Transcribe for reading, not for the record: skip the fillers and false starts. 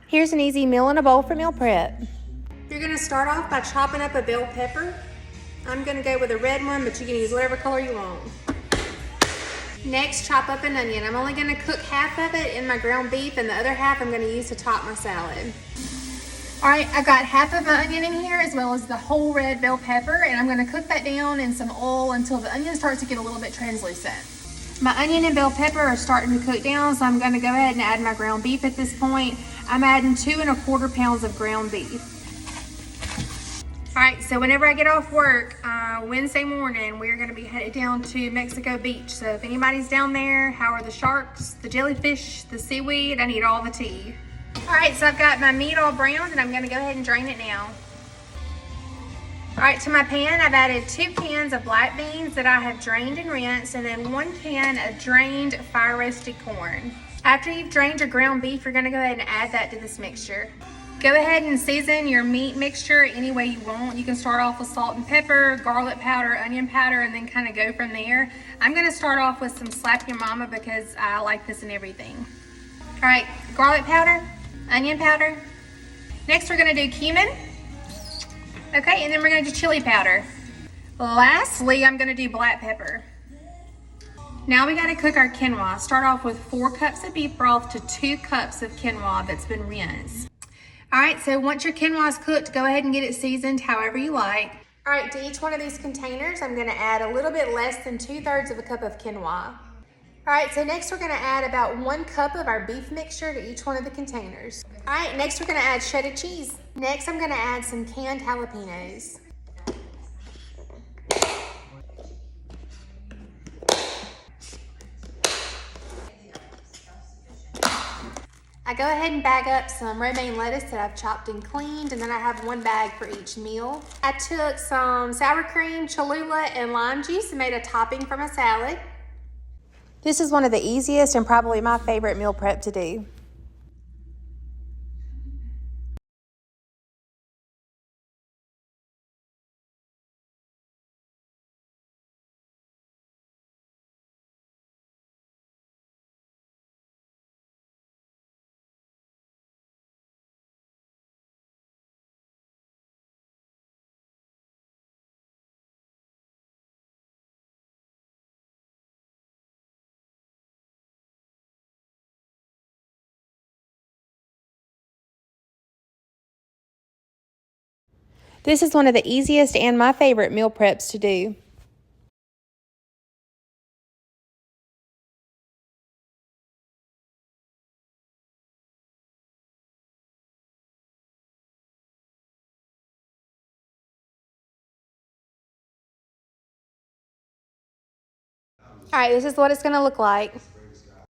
Here's an easy meal in a bowl for meal prep. You're gonna start off by chopping up a bell pepper. I'm gonna go with a red one, but you can use whatever color you want. Next, chop up an onion. I'm only gonna cook half of it in my ground beef and the other half I'm gonna use to top my salad. All right, I've got half of my onion in here as well as the whole red bell pepper, and I'm gonna cook that down in some oil until the onion starts to get a little bit translucent. My onion and bell pepper are starting to cook down, so I'm gonna go ahead and add my ground beef at this point. I'm adding 2 1/4 pounds of ground beef. All right, so whenever I get off work, Wednesday morning, we're gonna be headed down to Mexico Beach. So if anybody's down there, how are the sharks, the jellyfish, the seaweed? I need all the tea. All right, so I've got my meat all browned and I'm gonna go ahead and drain it now. All right, to my pan, I've added 2 cans of black beans that I have drained and rinsed, and then 1 can of drained fire roasted corn. After you've drained your ground beef, you're gonna go ahead and add that to this mixture. Go ahead and season your meat mixture any way you want. You can start off with salt and pepper, garlic powder, onion powder, and then kind of go from there. I'm gonna start off with some Slap Your Mama because I like this in everything. All right, garlic powder, onion powder. Next, we're gonna do cumin. Okay, and then we're gonna do chili powder. Lastly, I'm gonna do black pepper. Now we gotta cook our quinoa. Start off with 4 cups of beef broth to 2 cups of quinoa that's been rinsed. All right, so once your quinoa is cooked, go ahead and get it seasoned however you like. All right, to each one of these containers, I'm gonna add a little bit less than 2/3 of a cup of quinoa. All right, so next we're gonna add about 1 cup of our beef mixture to each one of the containers. All right, next we're gonna add shredded cheese. Next, I'm gonna add some canned jalapenos. I go ahead and bag up some romaine lettuce that I've chopped and cleaned, and then I have 1 bag for each meal. I took some sour cream, Cholula, and lime juice and made a topping for my salad. This is one of the easiest and probably my favorite meal prep to do. This is one of the easiest and my favorite meal preps to do. All right, this is what it's gonna look like.